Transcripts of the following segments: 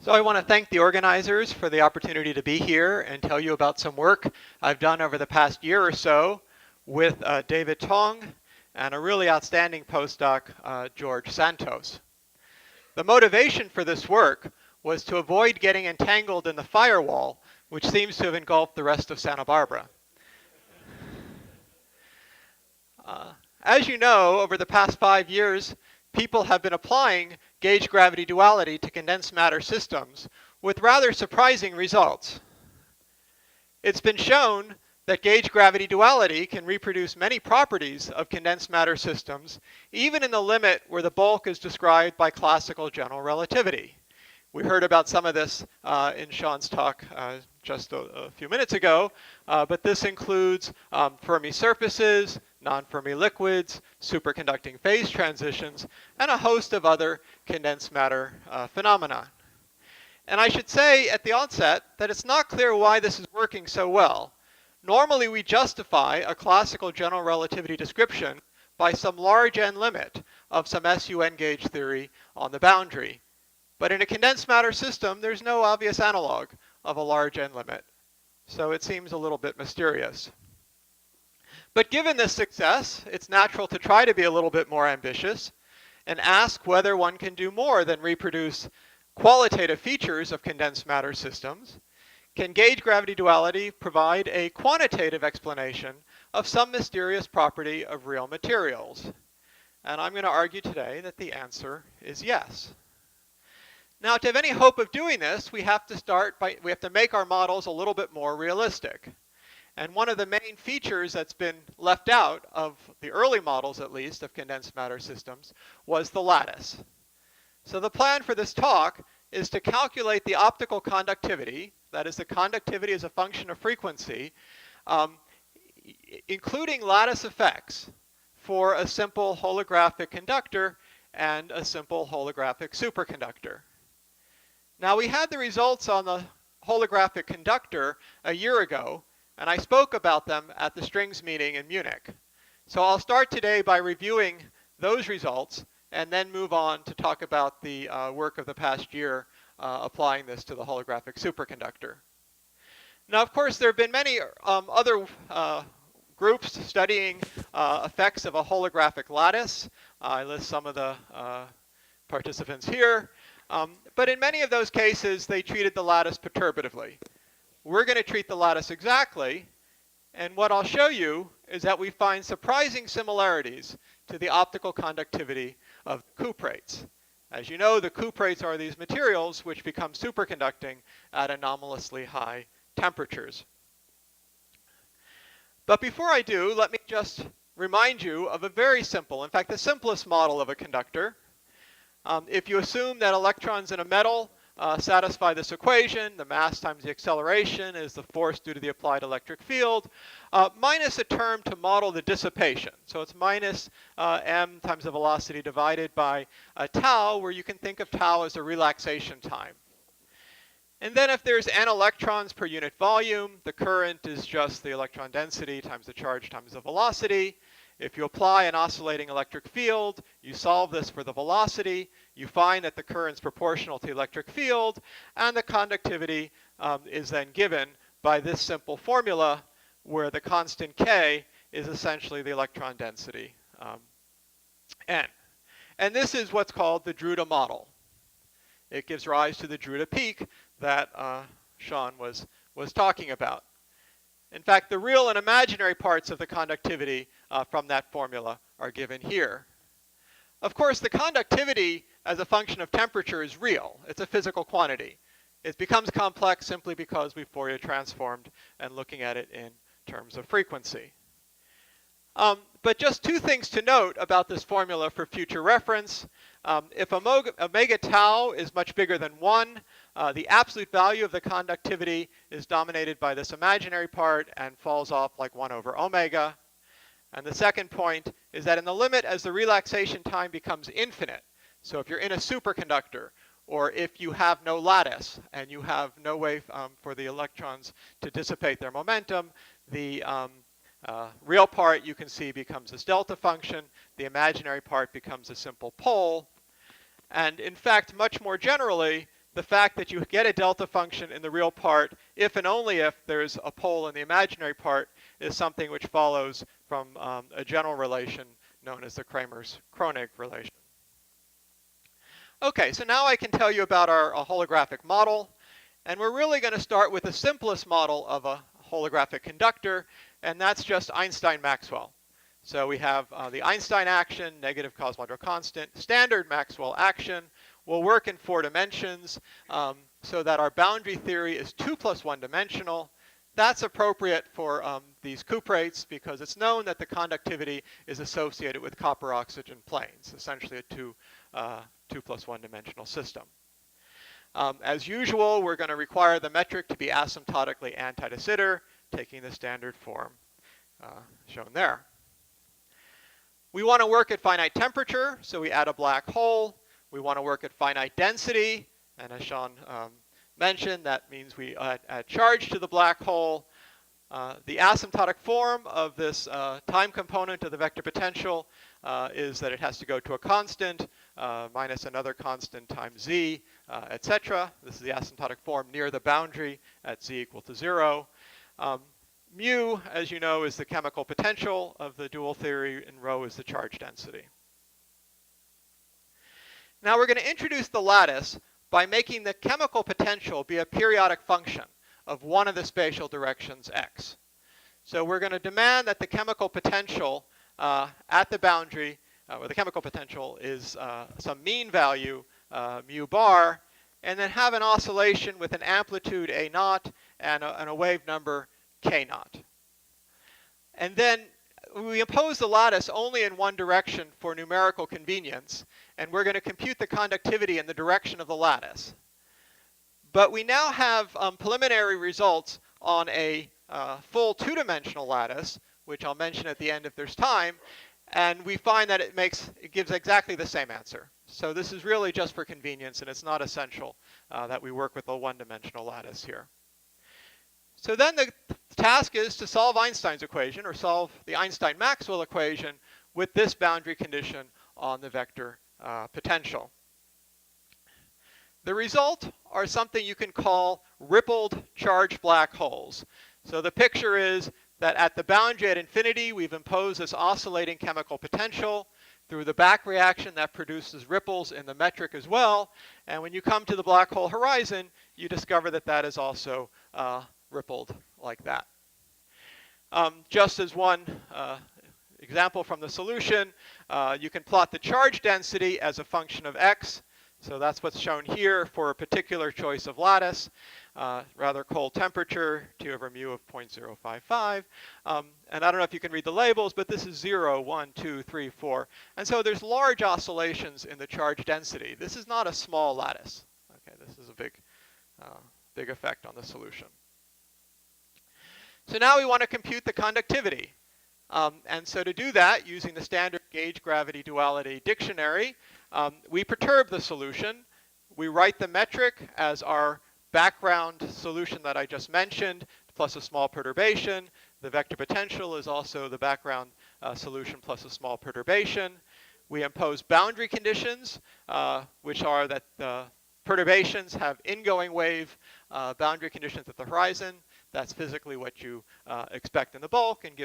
So I want to thank the organizers for the opportunity to be here and tell you about some work I've done over the past year or so with David Tong and a really outstanding postdoc, George Santos. The motivation for this work was to avoid getting entangled in the firewall, which seems to have engulfed the rest of Santa Barbara. As you know, over the past 5 years, people have been applying gauge gravity duality to condensed matter systems with rather surprising results. It's been shown that gauge gravity duality can reproduce many properties of condensed matter systems, even in the limit where the bulk is described by classical general relativity. We heard about some of this in Sean's talk just a few minutes ago, but this includes Fermi surfaces, non-Fermi liquids, superconducting phase transitions, and a host of other condensed matter phenomena. And I should say at the onset that it's not clear why this is working so well. Normally we justify a classical general relativity description by some large n limit of some SUN gauge theory on the boundary. But in a condensed matter system, there's no obvious analog of a large n limit. So it seems a little bit mysterious. But given this success, it's natural to try to be a little bit more ambitious and ask whether one can do more than reproduce qualitative features of condensed matter systems. Can gauge gravity duality provide a quantitative explanation of some mysterious property of real materials? And I'm going to argue today that the answer is yes. Now, to have any hope of doing this, we have to make our models a little bit more realistic. And one of the main features that's been left out of the early models, at least, of condensed matter systems was the lattice. So the plan for this talk is to calculate the optical conductivity, that is the conductivity as a function of frequency, including lattice effects for a simple holographic conductor and a simple holographic superconductor. Now, we had the results on the holographic conductor a year ago, and I spoke about them at the strings meeting in Munich. So I'll start today by reviewing those results and then move on to talk about the work of the past year applying this to the holographic superconductor. Now, of course, there have been many other groups studying effects of a holographic lattice. I list some of the participants here. But in many of those cases, they treated the lattice perturbatively. We're going to treat the lattice exactly, and what I'll show you is that we find surprising similarities to the optical conductivity of cuprates. As you know, the cuprates are these materials which become superconducting at anomalously high temperatures. But before I do, let me just remind you of a very simple, in fact, the simplest model of a conductor. If you assume that electrons in a metal satisfy this equation, the mass times the acceleration is the force due to the applied electric field, minus a term to model the dissipation. So it's minus m times the velocity divided by tau, where you can think of tau as a relaxation time. And then if there's n electrons per unit volume, the current is just the electron density times the charge times the velocity. If you apply an oscillating electric field, you solve this for the velocity, you find that the current's proportional to the electric field, and the conductivity is then given by this simple formula where the constant K is essentially the electron density, N. And this is what's called the Drude model. It gives rise to the Drude peak that Sean was talking about. In fact, the real and imaginary parts of the conductivity from that formula are given here. Of course, the conductivity as a function of temperature is real. It's a physical quantity. It becomes complex simply because we Fourier transformed and looking at it in terms of frequency. But just two things to note about this formula for future reference. If omega tau is much bigger than 1, the absolute value of the conductivity is dominated by this imaginary part and falls off like 1 over omega. And the second point is that in the limit as the relaxation time becomes infinite, so if you're in a superconductor, or if you have no lattice and you have no way for the electrons to dissipate their momentum, the real part you can see becomes this delta function, the imaginary part becomes a simple pole, and in fact, much more generally, the fact that you get a delta function in the real part if and only if there's a pole in the imaginary part is something which follows from a general relation known as the Kramers-Kronig relation. Okay, so now I can tell you about our holographic model, and we're really going to start with the simplest model of a holographic conductor, and that's just Einstein-Maxwell. So we have the Einstein action, negative cosmological constant, standard Maxwell action, will work in 4 dimensions so that our boundary theory is 2 plus 1 dimensional. That's appropriate for these cuprates because it's known that the conductivity is associated with copper-oxygen planes, essentially a 2 plus 1 dimensional system. As usual, we're going to require the metric to be asymptotically anti-de Sitter, taking the standard form shown there. We want to work at finite temperature, so we add a black hole. We want to work at finite density, and as Sean mentioned, that means we add charge to the black hole. The asymptotic form of this time component of the vector potential is that it has to go to a constant minus another constant times z, etc. This is the asymptotic form near the boundary at z equal to 0. Mu, as you know, is the chemical potential of the dual theory, and rho is the charge density. Now we're going to introduce the lattice by making the chemical potential be a periodic function of one of the spatial directions x. So we're going to demand that the chemical potential at the boundary, where the chemical potential is some mean value, mu bar, and then have an oscillation with an amplitude a naught and a wave number k naught. And then we impose the lattice only in one direction for numerical convenience, and we're going to compute the conductivity in the direction of the lattice. But we now have preliminary results on a full 2-dimensional lattice, which I'll mention at the end if there's time, and we find that it gives exactly the same answer. So this is really just for convenience, and it's not essential that we work with a 1-dimensional lattice here. So then the task is to solve Einstein's equation, or solve the Einstein-Maxwell equation, with this boundary condition on the vector potential. The result are something you can call rippled charged black holes. So the picture is that at the boundary at infinity, we've imposed this oscillating chemical potential. Through the back reaction, that produces ripples in the metric as well. And when you come to the black hole horizon, you discover that that is also rippled like that. Just as one example from the solution, you can plot the charge density as a function of x. So that's what's shown here for a particular choice of lattice, rather cold temperature, T over mu of 0.055. And I don't know if you can read the labels, but this is 0, 1, 2, 3, 4. And so there's large oscillations in the charge density. This is not a small lattice. Okay, this is a big effect on the solution. So now we want to compute the conductivity. And so to do that, using the standard gauge gravity duality dictionary, we perturb the solution. We write the metric as our background solution that I just mentioned, plus a small perturbation. The vector potential is also the background solution plus a small perturbation. We impose boundary conditions, which are that the perturbations have ingoing wave boundary conditions at the horizon. That's physically what you expect in the bulk and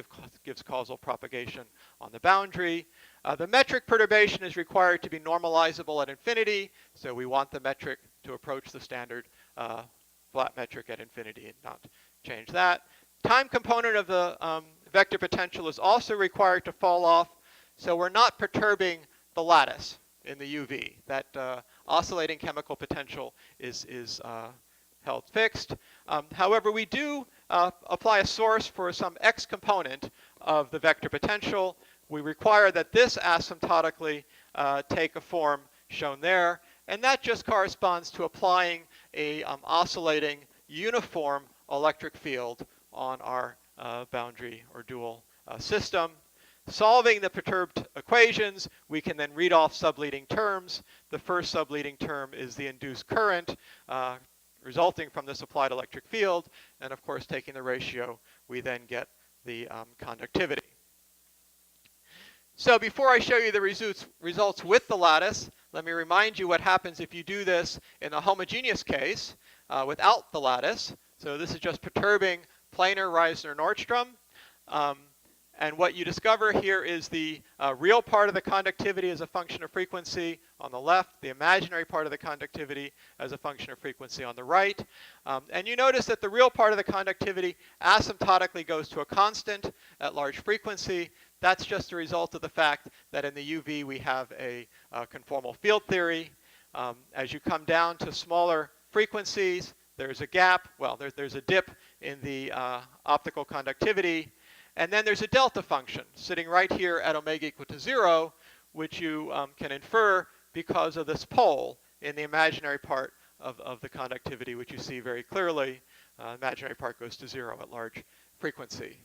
gives causal propagation on the boundary. The metric perturbation is required to be normalizable at infinity, so we want the metric to approach the standard flat metric at infinity and not change that. Time component of the vector potential is also required to fall off, so we're not perturbing the lattice in the UV. That oscillating chemical potential is held fixed. However, we do apply a source for some x component of the vector potential. We require that this asymptotically take a form shown there, and that just corresponds to applying a oscillating uniform electric field on our boundary or dual system. Solving the perturbed equations, we can then read off subleading terms. The first subleading term is the induced current resulting from this applied electric field, and of course taking the ratio, we then get the conductivity. So before I show you the results with the lattice, let me remind you what happens if you do this in the homogeneous case without the lattice. So this is just perturbing planar Reisner-Nordstrom. And what you discover here is the real part of the conductivity as a function of frequency on the left, the imaginary part of the conductivity as a function of frequency on the right. And you notice that the real part of the conductivity asymptotically goes to a constant at large frequency. That's just a result of the fact that in the UV we have a conformal field theory. As you come down to smaller frequencies, there's a gap. Well, there's a dip in the optical conductivity. And then there's a delta function sitting right here at omega equal to 0, which you can infer because of this pole in the imaginary part of the conductivity, which you see very clearly. Imaginary part goes to 0 at large frequency.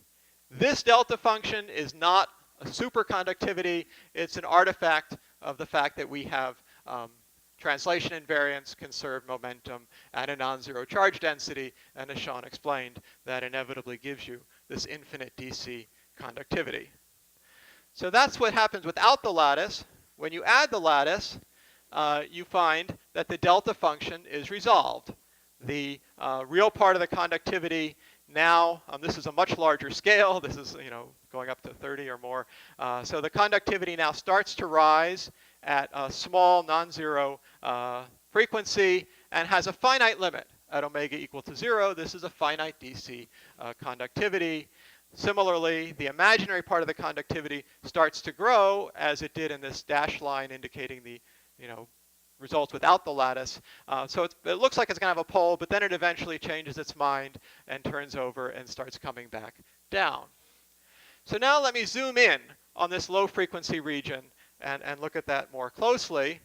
This delta function is not a superconductivity. It's an artifact of the fact that we have translation invariance, conserved momentum, and a non-zero charge density. And as Sean explained, that inevitably gives you this infinite DC conductivity. So that's what happens without the lattice. When you add the lattice, you find that the delta function is resolved. The real part of the conductivity now, this is a much larger scale. This is going up to 30 or more. So the conductivity now starts to rise at a small non-zero frequency and has a finite limit at omega equal to 0. This is a finite DC conductivity. Similarly, the imaginary part of the conductivity starts to grow as it did in this dashed line indicating the results without the lattice. So it looks like it's going to have a pole, but then it eventually changes its mind and turns over and starts coming back down. So now let me zoom in on this low frequency region and look at that more closely.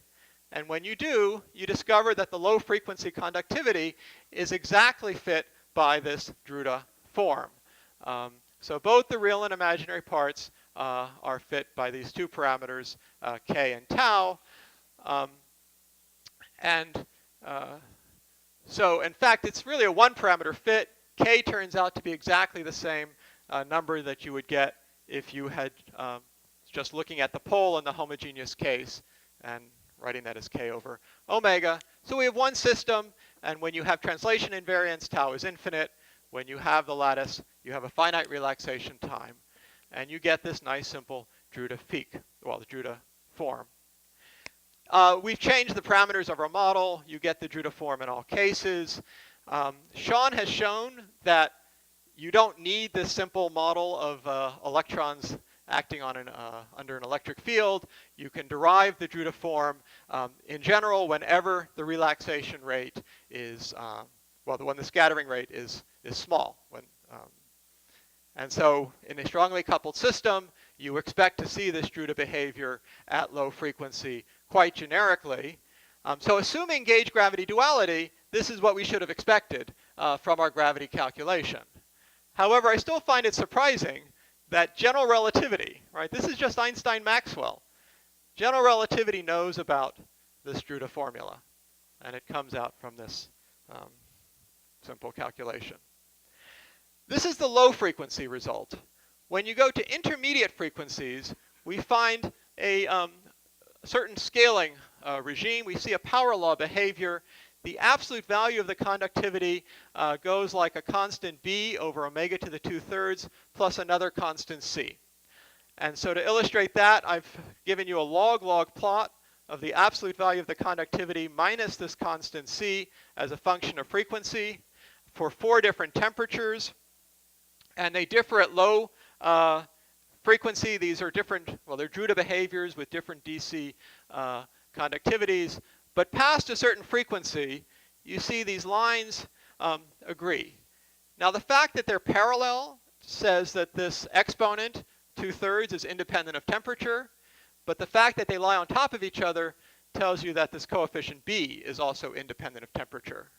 And when you do, you discover that the low frequency conductivity is exactly fit by this Drude form. So both the real and imaginary parts are fit by these two parameters, k and tau. So in fact, it's really a one-parameter fit. K turns out to be exactly the same number that you would get if you had just looking at the pole in the homogeneous case and writing that as k over omega. So we have one system, and when you have translation invariance, tau is infinite. When you have the lattice, you have a finite relaxation time, and you get this nice simple Drude peak, well, the Drude form. We've changed the parameters of our model. You get the Drude form in all cases. Sean has shown that you don't need this simple model of electrons acting on under an electric field. You can derive the Drude form in general whenever the relaxation rate is, when the scattering rate is small. And so in a strongly coupled system, you expect to see this Drude behavior at low frequency quite generically. So assuming gauge gravity duality, this is what we should have expected from our gravity calculation. However, I still find it surprising that general relativity, right? This is just Einstein-Maxwell. General relativity knows about this Drude formula, and it comes out from this simple calculation. This is the low frequency result. When you go to intermediate frequencies, we find a certain scaling regime. We see a power law behavior. The absolute value of the conductivity goes like a constant b over omega to the 2/3 plus another constant c. And so to illustrate that, I've given you a log-log plot of the absolute value of the conductivity minus this constant c as a function of frequency for 4 different temperatures. And they differ at low frequency. These are different, well, they're Drude behaviors with different DC conductivities. But past a certain frequency, you see these lines agree. Now, the fact that they're parallel says that this exponent, 2/3, is independent of temperature. But the fact that they lie on top of each other tells you that this coefficient b is also independent of temperature.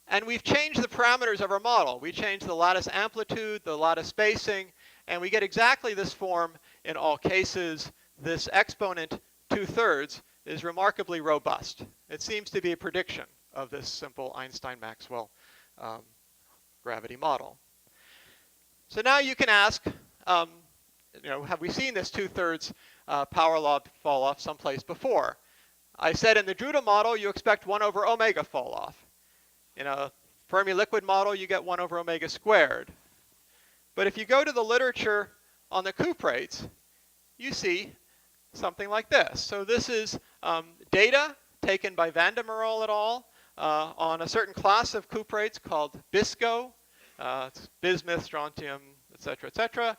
And we've changed the parameters of our model. We changed the lattice amplitude, the lattice spacing, and we get exactly this form in all cases. This exponent, 2/3, is remarkably robust. It seems to be a prediction of this simple Einstein-Maxwell gravity model. So now you can ask, have we seen this 2/3 power law fall off someplace before? I said in the Drude model, you expect 1 over omega fall off. In a Fermi liquid model, you get 1 over omega squared. But if you go to the literature on the cuprates, you see something like this. So this is data taken by Van der Merle et al. On a certain class of cuprates called bisco. It's bismuth, strontium, etc., etc.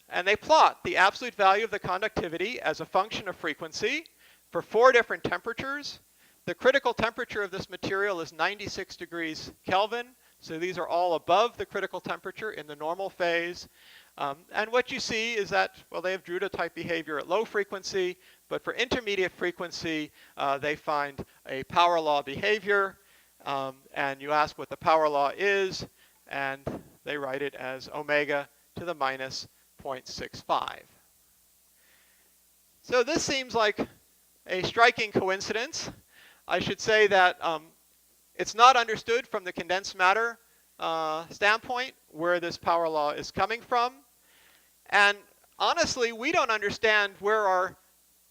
And they plot the absolute value of the conductivity as a function of frequency for 4 different temperatures. The critical temperature of this material is 96 degrees Kelvin. So these are all above the critical temperature in the normal phase. And what you see is that, well, they have Drude-type behavior at low frequency, but for intermediate frequency, they find a power law behavior. And you ask what the power law is, and they write it as omega to the minus 0.65. So this seems like a striking coincidence. I should say that it's not understood from the condensed matter standpoint where this power law is coming from. And honestly, we don't understand where our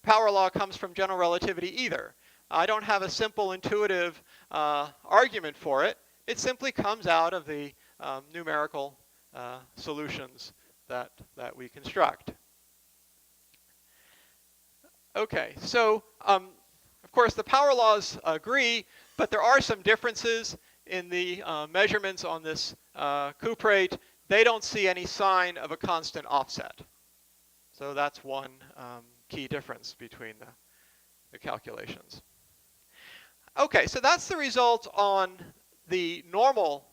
power law comes from general relativity either. I don't have a simple intuitive argument for it. It simply comes out of the numerical solutions that we construct. Okay, so of course the power laws agree, but there are some differences in the measurements on this cuprate. They don't see any sign of a constant offset. So that's one key difference between the calculations. Okay, so that's the result on the normal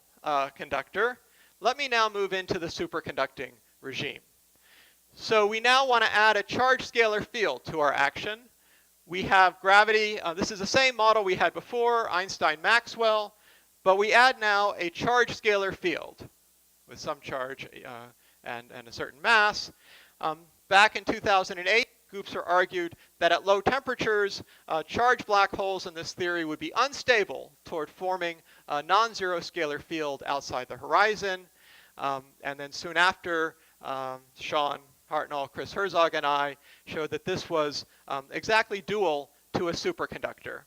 conductor. Let me now move into the superconducting regime. So we now want to add a charge scalar field to our action. We have gravity. This is the same model we had before, Einstein-Maxwell, but we add now a charge scalar field with some charge and a certain mass. Back in 2008, Gupser argued that at low temperatures, charged black holes in this theory would be unstable toward forming a non-zero scalar field outside the horizon. And then soon after, Sean Hartnell, Chris Herzog, and I showed that this was exactly dual to a superconductor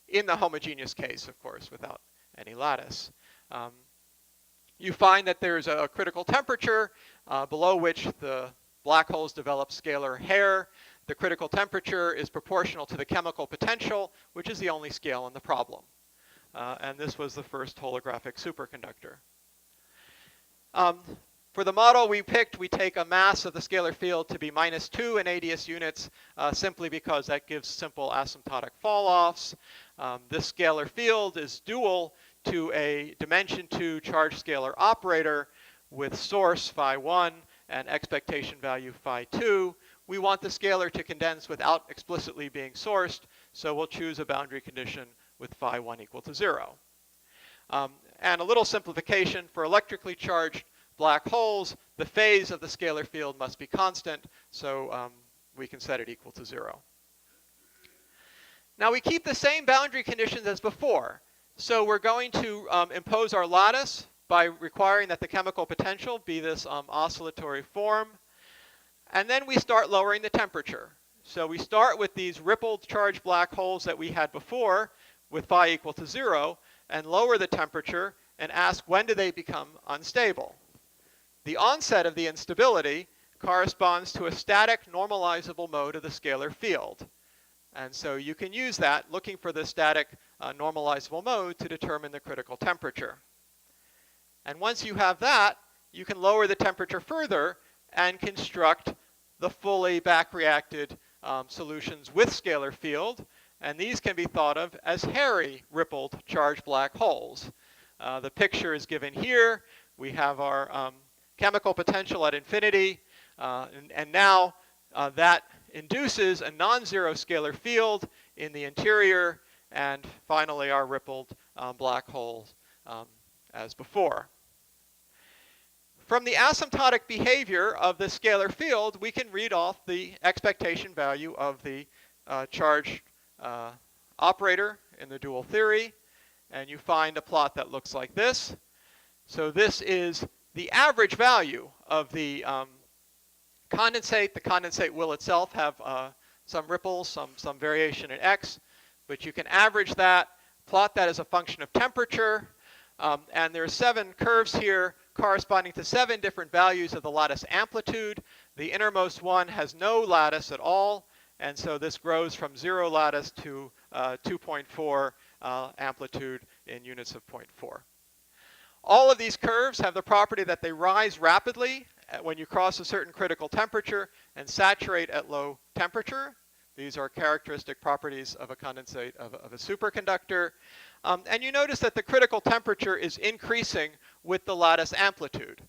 in the homogeneous case, of course, without any lattice. You find that there's a critical temperature below which the black holes develop scalar hair. The critical temperature is proportional to the chemical potential, which is the only scale in the problem. And this was the first holographic superconductor. For the model we picked, we take a mass of the scalar field to be -2 in ADS units, simply because that gives simple asymptotic fall-offs. This scalar field is dual to a dimension 2 charge scalar operator with source phi1 and expectation value phi2. We want the scalar to condense without explicitly being sourced, so we'll choose a boundary condition with phi1 equal to 0. And a little simplification, for electrically charged black holes, the phase of the scalar field must be constant, so we can set it equal to 0. Now we keep the same boundary conditions as before. So we're going to impose our lattice by requiring that the chemical potential be this oscillatory form. And then we start lowering the temperature. So we start with these rippled charged black holes that we had before with phi equal to 0 and lower the temperature and ask when do they become unstable. The onset of the instability corresponds to a static normalizable mode of the scalar field. And so you can use that looking for the static normalizable mode to determine the critical temperature. And once you have that, you can lower the temperature further and construct the fully back-reacted solutions with scalar field. And these can be thought of as hairy rippled charged black holes. The picture is given here. We have our chemical potential at infinity. And now that induces a non-zero scalar field in the interior. And finally, our rippled black holes as before. From the asymptotic behavior of the scalar field, we can read off the expectation value of the charge operator in the dual theory. And you find a plot that looks like this. So this is the average value of the condensate. The condensate will itself have some ripples, some variation in x, but you can average that, plot that as a function of temperature, and there are 7 curves here corresponding to 7 different values of the lattice amplitude. The innermost one has no lattice at all, and so this grows from 0 lattice to 2.4 amplitude in units of 0.4. All of these curves have the property that they rise rapidly when you cross a certain critical temperature and saturate at low temperature. These are characteristic properties of a condensate of a superconductor. And you notice that the critical temperature is increasing with the lattice amplitude.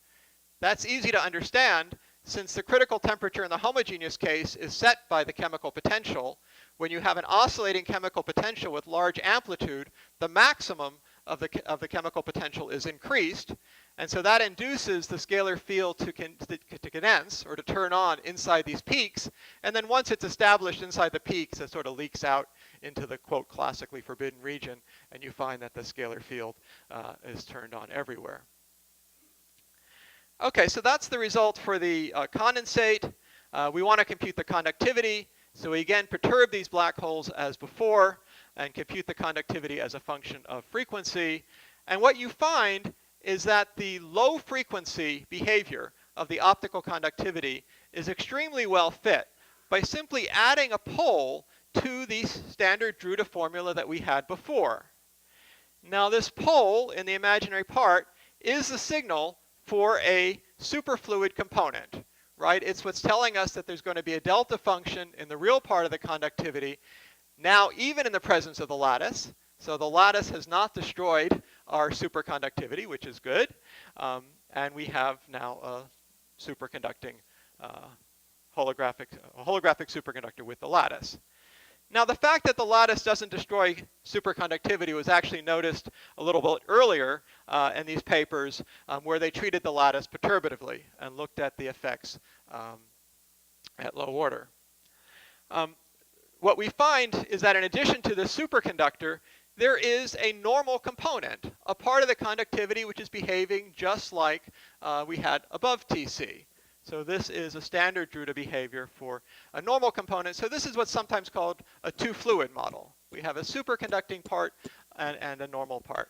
That's easy to understand since the critical temperature in the homogeneous case is set by the chemical potential. When you have an oscillating chemical potential with large amplitude, the maximum of the chemical potential is increased, and so that induces the scalar field to condense or to turn on inside these peaks, and then once it's established inside the peaks, it sort of leaks out into the quote classically forbidden region, and you find that the scalar field is turned on everywhere. Okay, so that's the result for the condensate. We want to compute the conductivity, so we again perturb these black holes as before and compute the conductivity as a function of frequency. And what you find is that the low frequency behavior of the optical conductivity is extremely well fit by simply adding a pole to the standard Drude formula that we had before. Now this pole in the imaginary part is the signal for a superfluid component, right? It's what's telling us that there's going to be a delta function in the real part of the conductivity, now even in the presence of the lattice. So the lattice has not destroyed our superconductivity, which is good. And we have now a superconducting holographic superconductor with the lattice. Now the fact that the lattice doesn't destroy superconductivity was actually noticed a little bit earlier in these papers where they treated the lattice perturbatively and looked at the effects at low order. What we find is that in addition to the superconductor, there is a normal component, a part of the conductivity which is behaving just like we had above TC. So this is a standard Drude behavior for a normal component. So this is what's sometimes called a two-fluid model. We have a superconducting part and a normal part.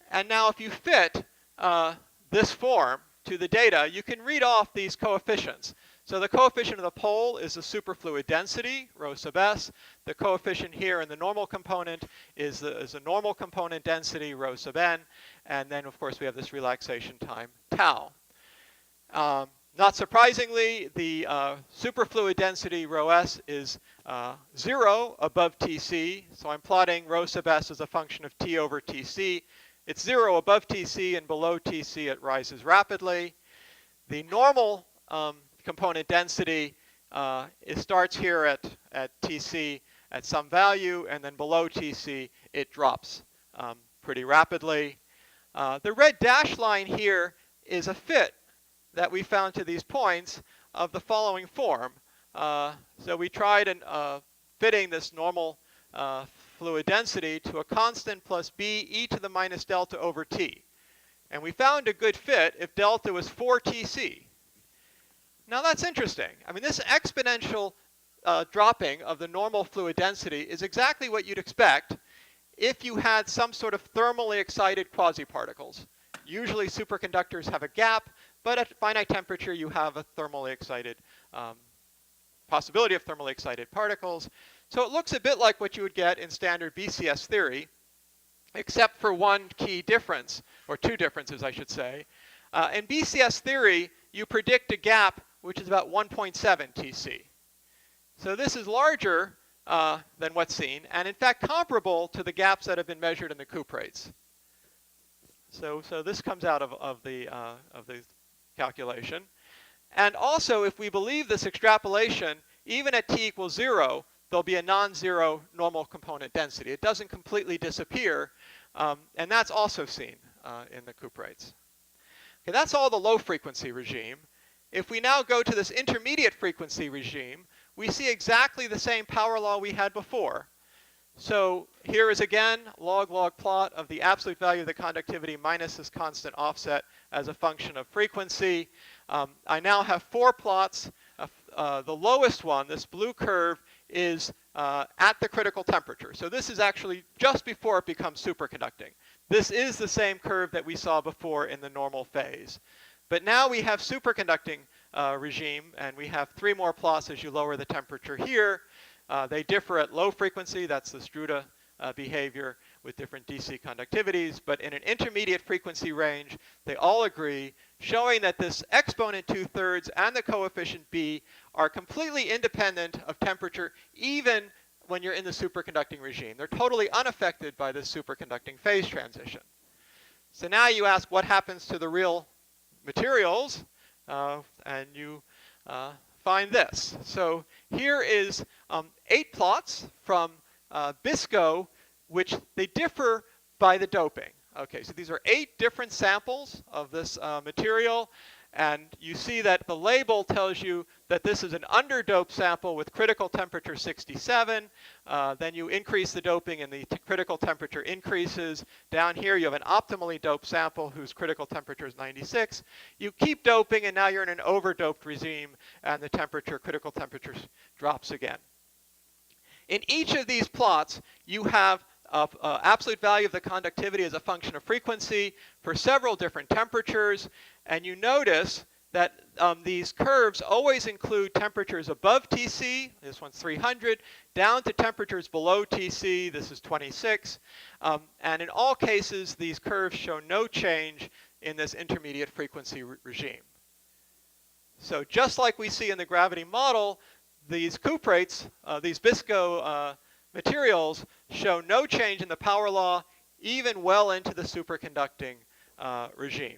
And now if you fit this form to the data, you can read off these coefficients. So the coefficient of the pole is the superfluid density, rho sub s. The coefficient here in the normal component is a normal component density, rho sub n. And then, of course, we have this relaxation time, tau. Not surprisingly, the superfluid density, rho s, is 0 above Tc. So I'm plotting rho sub s as a function of T over Tc. It's 0 above Tc, and below Tc it rises rapidly. The normal component density, it starts here at Tc at some value, and then below Tc it drops pretty rapidly. The red dashed line here is a fit that we found to these points of the following form. So we tried fitting this normal fluid density to a constant plus b e to the minus delta over t. And we found a good fit if delta was 4 Tc. Now that's interesting. I mean, this exponential dropping of the normal fluid density is exactly what you'd expect if you had some sort of thermally excited quasiparticles. Usually superconductors have a gap, but at finite temperature you have a thermally excited possibility of thermally excited particles. So it looks a bit like what you would get in standard BCS theory, except for one key difference, or two differences I should say. In BCS theory, you predict a gap which is about 1.7 Tc. So this is larger than what's seen, and in fact comparable to the gaps that have been measured in the Cuprates. So this comes out of the calculation. And also, if we believe this extrapolation, even at t equals 0, there'll be a non-zero normal component density. It doesn't completely disappear, and that's also seen in the Cuprates. Okay, that's all the low frequency regime. If we now go to this intermediate frequency regime, we see exactly the same power law we had before. So here is again log-log plot of the absolute value of the conductivity minus this constant offset as a function of frequency. I now have 4 plots the lowest one, this blue curve, is at the critical temperature. So this is actually just before it becomes superconducting. This is the same curve that we saw before in the normal phase. But now we have superconducting regime, and we have 3 more plots as you lower the temperature here. They differ at low frequency, that's the Drude behavior with different DC conductivities, but in an intermediate frequency range, they all agree, showing that this exponent 2/3 and the coefficient B are completely independent of temperature, even when you're in the superconducting regime. They're totally unaffected by this superconducting phase transition. So now you ask what happens to the real materials, and you find this. So here is 8 plots from Bisco, which they differ by the doping. Okay, so these are 8 different samples of this material, and you see that the label tells you that this is an underdoped sample with critical temperature 67. Then you increase the doping and the critical temperature increases. Down here you have an optimally doped sample whose critical temperature is 96. You keep doping and now you're in an overdoped regime and the critical temperature drops again. In each of these plots you have absolute value of the conductivity as a function of frequency for several different temperatures, and you notice that these curves always include temperatures above TC, this one's 300, down to temperatures below TC, this is 26, and in all cases these curves show no change in this intermediate frequency regime. So just like we see in the gravity model, these cuprates, these Bisco materials show no change in the power law, even well into the superconducting regime.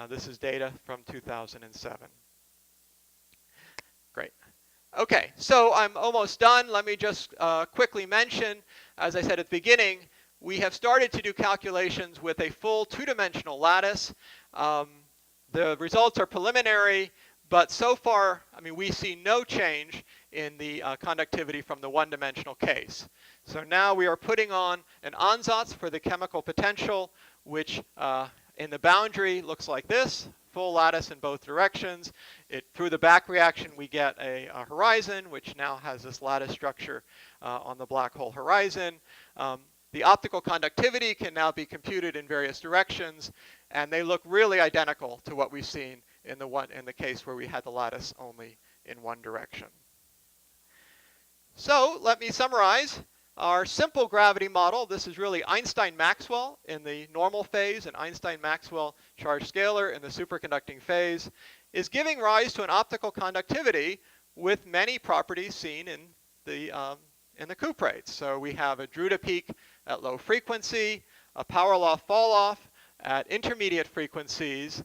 This is data from 2007. Great. Okay, so I'm almost done. Let me just quickly mention, as I said at the beginning, we have started to do calculations with a full 2-dimensional lattice. The results are preliminary, but so far, I mean, we see no change in the conductivity from the 1-dimensional case. So now we are putting on an ansatz for the chemical potential, which in the boundary looks like this, full lattice in both directions. Through the back reaction, we get a horizon, which now has this lattice structure on the black hole horizon. The optical conductivity can now be computed in various directions, and they look really identical to what we've seen in the case where we had the lattice only in one direction. So let me summarize. Our simple gravity model, this is really Einstein-Maxwell in the normal phase and Einstein-Maxwell charge scalar in the superconducting phase, is giving rise to an optical conductivity with many properties seen in the cuprates. So we have a Drude peak at low frequency, a power law fall off at intermediate frequencies.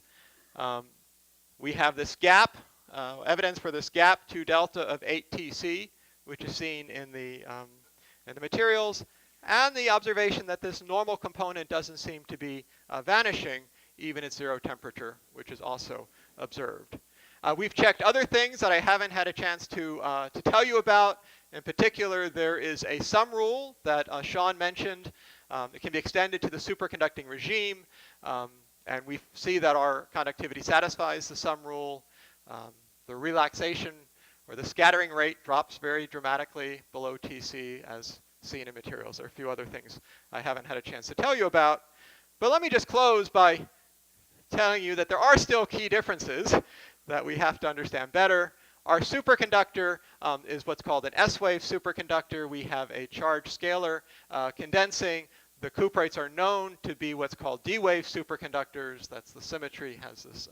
We have this gap, evidence for this gap 2 delta of 8 TC, which is seen in the materials, and the observation that this normal component doesn't seem to be vanishing even at 0 temperature, which is also observed. We've checked other things that I haven't had a chance to tell you about. In particular, there is a sum rule that Sean mentioned. It can be extended to the superconducting regime, and we see that our conductivity satisfies the sum rule. The relaxation or the scattering rate drops very dramatically below TC as seen in materials. There are a few other things I haven't had a chance to tell you about. But let me just close by telling you that there are still key differences that we have to understand better. Our superconductor is what's called an S-wave superconductor. We have a charge scalar condensing. The cuprates are known to be what's called D-wave superconductors. That's the symmetry, has this,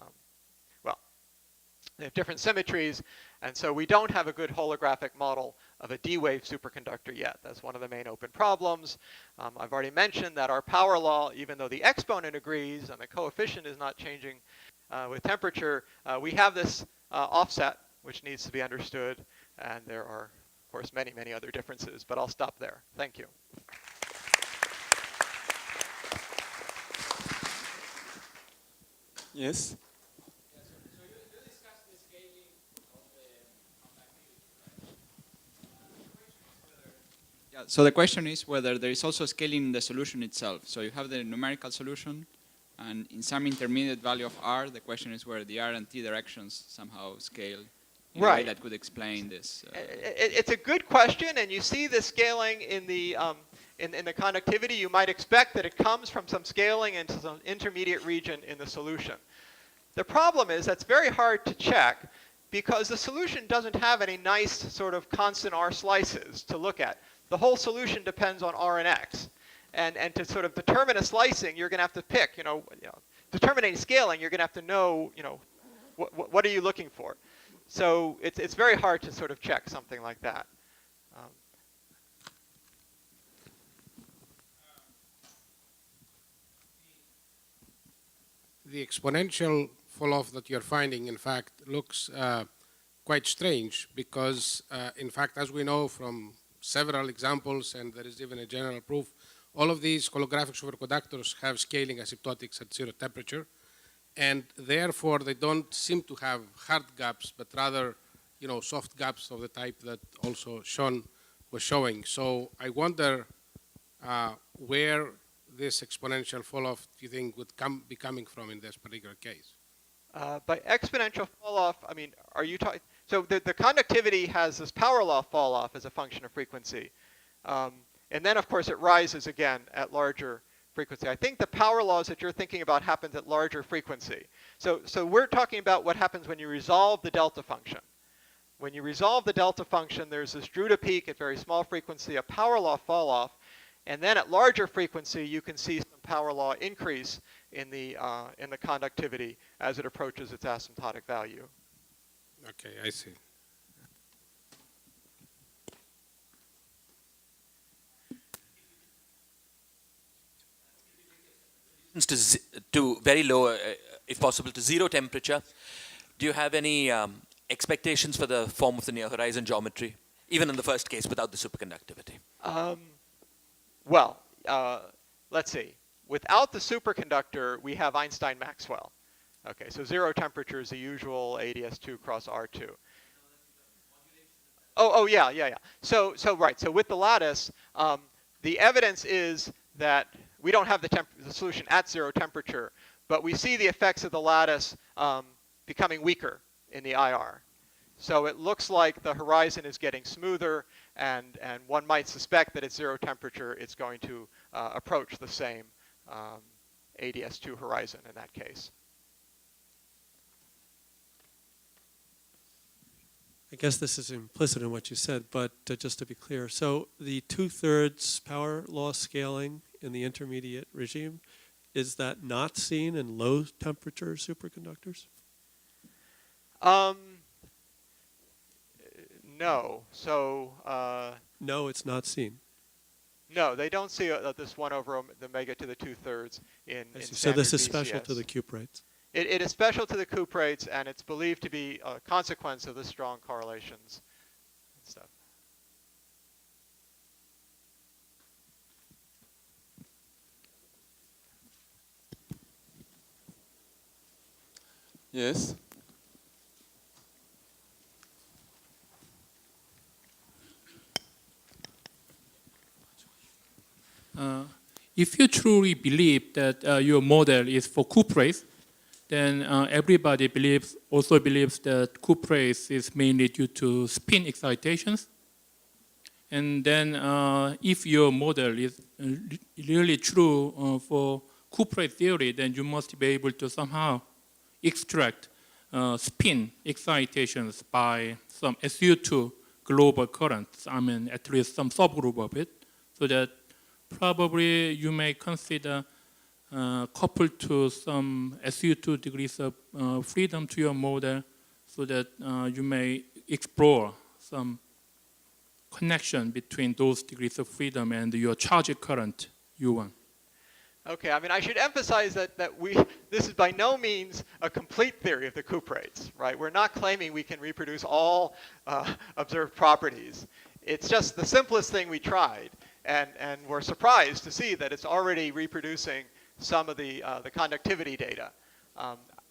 they have different symmetries, and so we don't have a good holographic model of a D-wave superconductor yet. That's one of the main open problems. I've already mentioned that our power law, even though the exponent agrees and the coefficient is not changing with temperature, we have this offset which needs to be understood, and there are, of course, many, many other differences, but I'll stop there. Thank you. Yes? So the question is whether there is also scaling in the solution itself. So you have the numerical solution, and in some intermediate value of R, the question is whether the R and T directions somehow scale in a way Right. that could explain this. It's a good question, and you see the scaling in the conductivity. You might expect that it comes from some scaling into some intermediate region in the solution. The problem is that's very hard to check because the solution doesn't have any nice sort of constant R slices to look at. The whole solution depends on R and X. And to sort of determine a slicing, you're going to have to pick, determining scaling, you're going to have to know, what are you looking for? So it's very hard to sort of check something like that. The exponential fall-off that you're finding, in fact, looks quite strange because, in fact, as we know from several examples, and there is even a general proof, all of these holographic superconductors have scaling asymptotics at 0 temperature, and therefore they don't seem to have hard gaps, but rather, soft gaps of the type that also Sean was showing. So I wonder where this exponential fall-off do you think would be coming from in this particular case? By exponential fall-off, I mean, are you talking? So the conductivity has this power law fall-off as a function of frequency. And then, of course, it rises again at larger frequency. I think the power laws that you're thinking about happens at larger frequency. So we're talking about what happens when you resolve the delta function. When you resolve the delta function, there's this Drude peak at very small frequency, a power law fall-off, and then at larger frequency, you can see some power law increase in the conductivity as it approaches its asymptotic value. Okay, I see. To very low, if possible, to 0 temperature, do you have any expectations for the form of the near horizon geometry, even in the first case without the superconductivity? Well, let's see. Without the superconductor, we have Einstein-Maxwell. Okay, so 0 temperature is the usual ADS2 cross R2. Oh, yeah. So right. So with the lattice, the evidence is that we don't have the solution at 0 temperature, but we see the effects of the lattice becoming weaker in the IR. So it looks like the horizon is getting smoother, and one might suspect that at 0 temperature, it's going to approach the same ADS2 horizon in that case. I guess this is implicit in what you said, but just to be clear, so the 2/3 power law scaling in the intermediate regime, is that not seen in low temperature superconductors? No. So No, it's not seen. no, they don't see this 1 over the omega to the 2/3 in So this is standard special to BCS. the cuprates. It is special to the cuprates, and it's believed to be a consequence of the strong correlations and stuff. Yes. If you truly believe that your model is for cuprates, then everybody also believes that cuprates is mainly due to spin excitations. And then if your model is really true for cuprate theory, then you must be able to somehow extract spin excitations by some SU2 global currents, I mean at least some subgroup of it, so that probably you may consider coupled to some SU2 degrees of freedom to your model, so that you may explore some connection between those degrees of freedom and your charge current U1. Okay, I mean, I should emphasize that this is by no means a complete theory of the cuprates, right? We're not claiming we can reproduce all observed properties. It's just the simplest thing we tried, and we're surprised to see that it's already reproducing some of the conductivity data.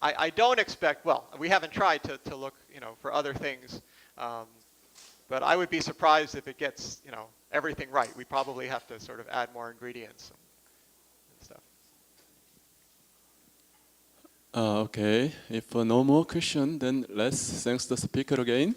I don't expect, well, we haven't tried to look, for other things, but I would be surprised if it gets, everything right. We probably have to sort of add more ingredients and stuff. Okay, if no more question, then let's thanks the speaker again.